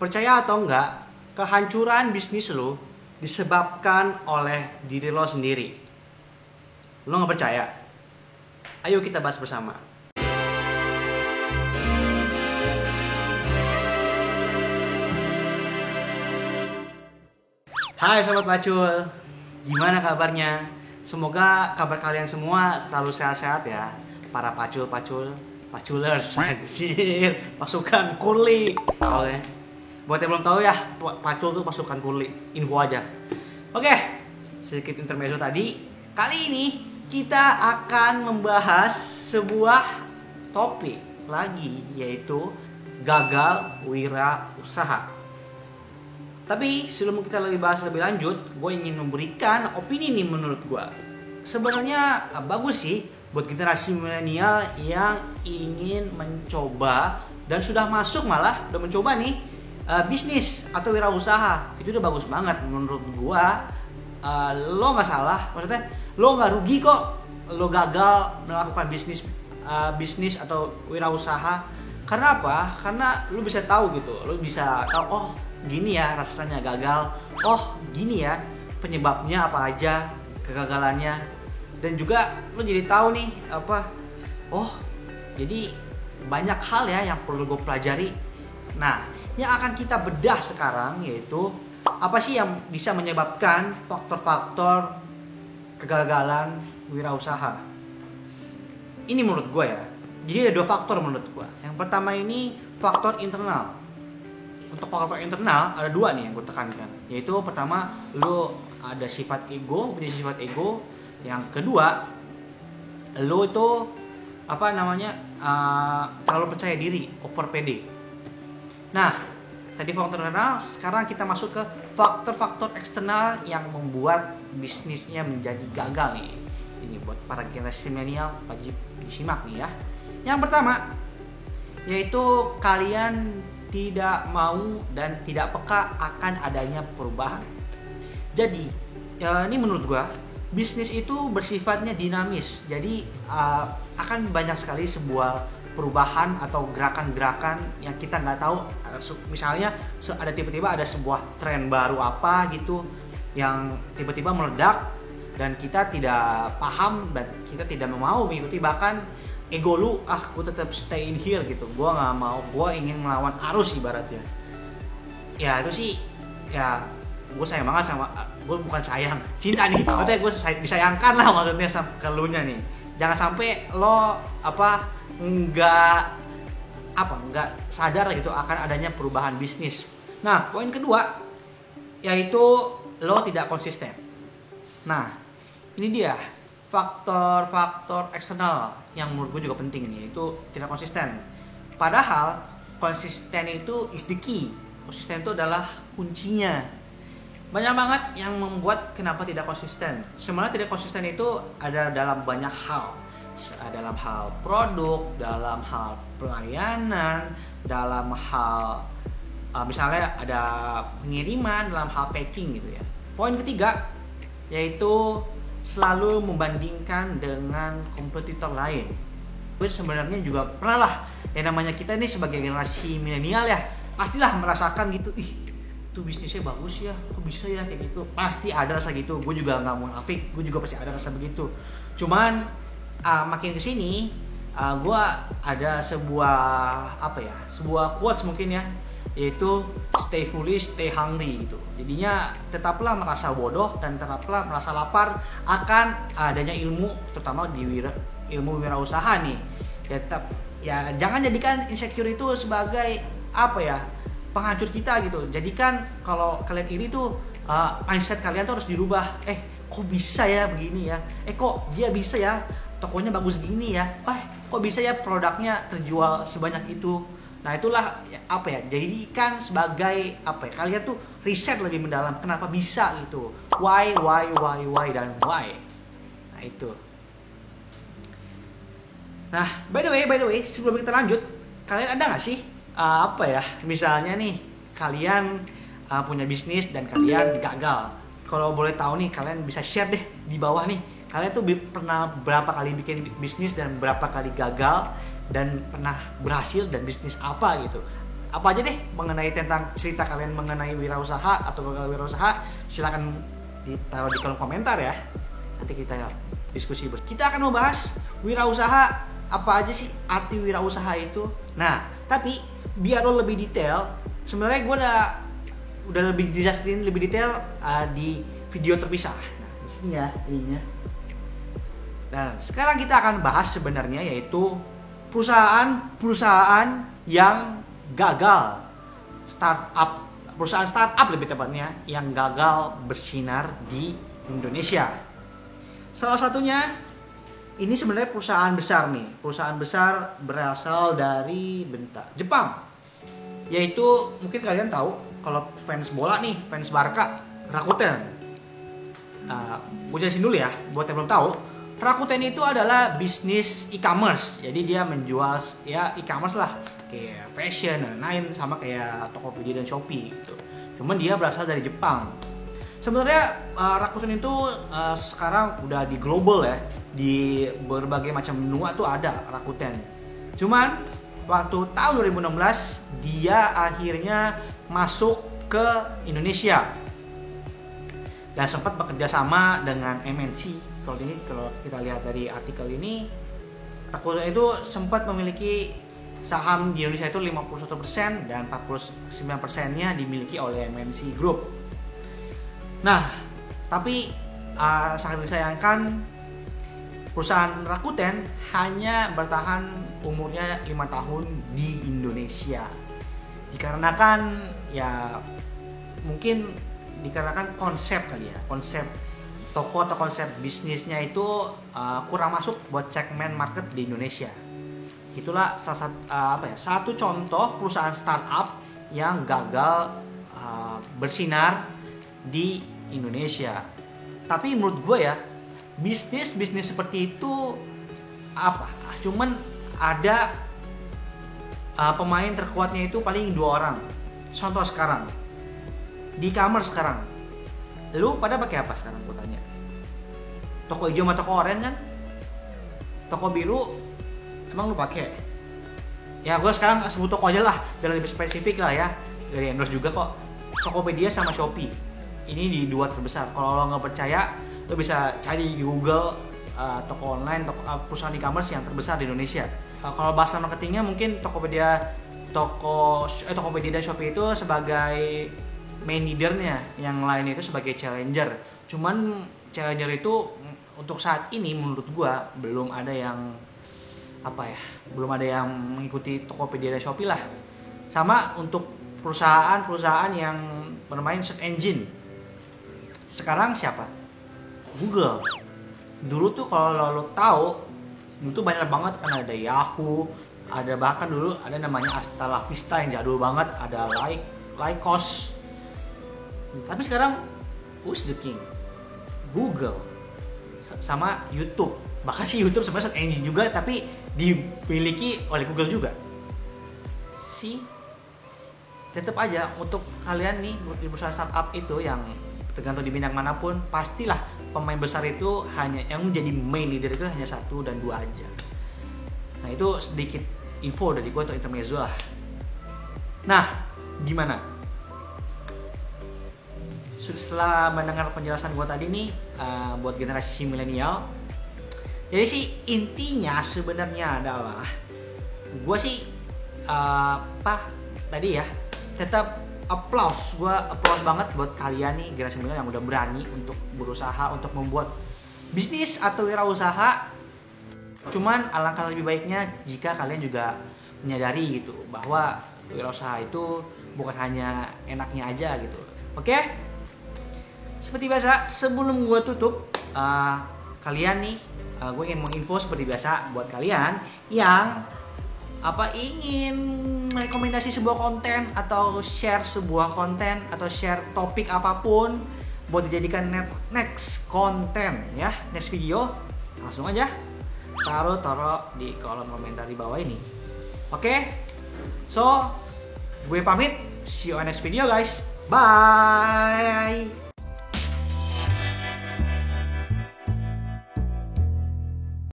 Percaya atau enggak, kehancuran bisnis lo disebabkan oleh diri lo sendiri. Lo nggak percaya? Ayo kita bahas bersama. Hai Sobat Pacul, gimana kabarnya? Semoga kabar kalian semua selalu sehat-sehat ya. Para paculers, anjir, pasukan kuli. Oke. Buat yang belum tahu ya, pacul tuh pasukan kuli. Info aja. Oke, sedikit intermezzo tadi. Kali ini kita akan membahas sebuah topik lagi, yaitu gagal wirausaha. Tapi sebelum kita bahas lebih lanjut, gue ingin memberikan opini nih menurut gue. Sebenarnya bagus sih buat generasi milenial yang ingin mencoba dan sudah masuk malah udah mencoba nih bisnis atau wirausaha. Itu udah bagus banget menurut gue. Lo nggak salah, maksudnya lo nggak rugi kok lo gagal melakukan bisnis atau wirausaha. Karena apa? Karena lo bisa tahu gitu, lo bisa tahu oh gini ya rasanya gagal, oh gini ya penyebabnya apa aja kegagalannya, dan juga lo jadi tahu nih apa, oh jadi banyak hal ya yang perlu gue pelajari. Nah, yang akan kita bedah sekarang yaitu apa sih yang bisa menyebabkan faktor-faktor kegagalan wirausaha. Ini menurut gue ya, jadi ada dua faktor menurut gue. Yang pertama ini faktor internal. Untuk faktor internal ada dua nih yang gue tekankan, yaitu pertama lo ada sifat ego, punya sifat ego. Yang kedua lo itu terlalu percaya diri, over pede. Nah, tadi faktor internal, sekarang kita masuk ke faktor-faktor eksternal yang membuat bisnisnya menjadi gagal nih. Ini buat para generasi milenial wajib disimak nih ya. Yang pertama yaitu kalian tidak mau dan tidak peka akan adanya perubahan. Jadi ini menurut gua bisnis itu bersifatnya dinamis. Jadi akan banyak sekali sebuah perubahan atau gerakan-gerakan yang kita nggak tahu. Misalnya ada tiba-tiba ada sebuah tren baru apa gitu yang tiba-tiba meledak dan kita tidak paham dan kita tidak mau mengikuti, bahkan ego lu, gue tetap stay in here gitu, gue nggak mau, gue ingin melawan arus ibaratnya. Ya itu sih, ya gue sayang banget sama, gue bukan sayang, cinta nih, maksudnya gue disayangkan lah maksudnya ke lu nya nih. Jangan sampai lo nggak sadar gitu akan adanya perubahan bisnis. Nah, poin kedua yaitu lo tidak konsisten. Nah, ini dia faktor-faktor eksternal yang menurut gue juga penting nih, itu tidak konsisten. Padahal konsisten itu is the key. Konsisten itu adalah kuncinya. Banyak banget yang membuat kenapa tidak konsisten. Sebenarnya tidak konsisten itu ada dalam banyak hal. Dalam hal produk, dalam hal pelayanan, dalam hal misalnya ada pengiriman, dalam hal packing gitu ya. Poin ketiga yaitu selalu membandingkan dengan kompetitor lain. Gue sebenarnya juga pernah lah, yang namanya kita ini sebagai generasi milenial ya, pastilah merasakan gitu, ih tuh bisnisnya bagus ya, kok bisa ya kayak gitu. Pasti ada rasa gitu, gue juga nggak munafik, gue juga pasti ada rasa begitu. Cuman makin kesini, gue ada sebuah quotes mungkin ya, yaitu stay foolish, stay hungry gitu. Jadinya tetaplah merasa bodoh dan tetaplah merasa lapar akan adanya ilmu, terutama di ilmu wirausaha nih. Ya jangan jadikan insecure itu sebagai penghancur kita gitu. Jadikan kalau kalian ini tuh mindset kalian tuh harus dirubah. Kok bisa ya begini ya? Kok dia bisa ya? Tokonya bagus gini ya? Kok bisa ya produknya terjual sebanyak itu? Nah itulah jadikan sebagai kalian tuh riset lebih mendalam kenapa bisa gitu, why dan why. Nah itu. Nah by the way sebelum kita lanjut, kalian ada nggak sih misalnya nih kalian punya bisnis dan kalian gagal. Kalau boleh tahu nih, kalian bisa share deh di bawah nih, kalian tuh pernah berapa kali bikin bisnis dan berapa kali gagal, dan pernah berhasil dan bisnis apa gitu. apa aja deh mengenai tentang cerita kalian mengenai wirausaha atau gagal wirausaha, silakan ditaruh di kolom komentar ya. Nanti kita diskusi bersama. Kita akan membahas wirausaha, apa aja sih arti wirausaha itu. Nah, tapi biar lo lebih detail, sebenarnya gue udah lebih dijelasin lebih detail di video terpisah. Nah, di sini ya linknya. Dan sekarang kita akan bahas sebenarnya yaitu perusahaan yang gagal startup, perusahaan startup lebih tepatnya yang gagal bersinar di Indonesia. Salah satunya ini sebenarnya perusahaan besar nih. Perusahaan besar berasal dari Jepang. Yaitu mungkin kalian tahu kalau fans bola nih, fans Barca, Rakuten. Gue jelasin dulu ya buat yang belum tahu. Rakuten itu adalah bisnis e-commerce. Jadi dia menjual ya e-commerce lah, kayak fashion dan lain, sama kayak Tokopedia dan Shopee gitu. Cuman dia berasal dari Jepang. Sebenarnya Rakuten itu sekarang udah di global ya, di berbagai macam benua tuh ada Rakuten. Cuman waktu tahun 2016 dia akhirnya masuk ke Indonesia dan sempat bekerja sama dengan MNC. Kalau kita lihat dari artikel ini, Rakuten itu sempat memiliki saham di Indonesia itu 51% dan 49%-nya dimiliki oleh MNC Group. Nah, tapi sangat disayangkan perusahaan Rakuten hanya bertahan umurnya 5 tahun di Indonesia. Dikarenakan ya mungkin dikarenakan konsep kali ya, konsep toko atau konsep bisnisnya itu kurang masuk buat segmen market di Indonesia. Itulah satu contoh perusahaan startup yang gagal bersinar di Indonesia. Tapi menurut gue ya, bisnis seperti itu cuman ada pemain terkuatnya itu paling 2 orang. Contoh sekarang di e-commerce sekarang, lu pada pakai apa sekarang gue tanya? Toko hijau sama toko oranye kan? Toko biru emang lu pakai? Ya gue sekarang sebut toko aja lah, biar lebih spesifik lah ya. Dari endorse juga kok. Tokopedia sama Shopee. Ini di 2 terbesar. Kalau lo nggak percaya, lo bisa cari di Google toko online, perusahaan e-commerce yang terbesar di Indonesia. Kalau bahasa marketingnya mungkin Tokopedia dan Shopee itu sebagai main leadernya, yang lain itu sebagai challenger. Cuman challenger itu untuk saat ini menurut gua belum ada yang mengikuti Tokopedia dan Shopee lah. Sama untuk perusahaan yang bermain search engine. Sekarang siapa? Google. Dulu tuh kalau lo tahu, dulu tuh banyak banget kan, ada Yahoo, ada bahkan dulu ada namanya Hasta La Vista yang jadul banget, ada Lycos. Tapi sekarang who's the king? Google sama YouTube. Bahkan sih YouTube sebenarnya search engine juga, tapi dimiliki oleh Google juga. Tetap aja untuk kalian nih di perusahaan startup itu yang tergantung di bidang manapun, pastilah pemain besar itu hanya yang menjadi main leader itu hanya 1 dan 2 aja. Nah itu sedikit info dari gue atau intermezzo lah. Nah gimana? Setelah mendengar penjelasan gue tadi nih buat generasi milenial, jadi sih intinya sebenarnya adalah gue sih tadi ya tetap applause banget buat kalian nih generasi milenial yang udah berani untuk berusaha untuk membuat bisnis atau wirausaha. Cuman alangkah lebih baiknya jika kalian juga menyadari gitu bahwa wirausaha itu bukan hanya enaknya aja gitu. Oke? Seperti biasa sebelum gue tutup, kalian nih gue ingin menginfo seperti biasa buat kalian yang ingin merekomendasi sebuah konten atau share sebuah konten atau share topik apapun buat dijadikan next konten ya, next video, langsung aja taruh di kolom komentar di bawah ini. Oke? So gue pamit, see you on next video guys, bye.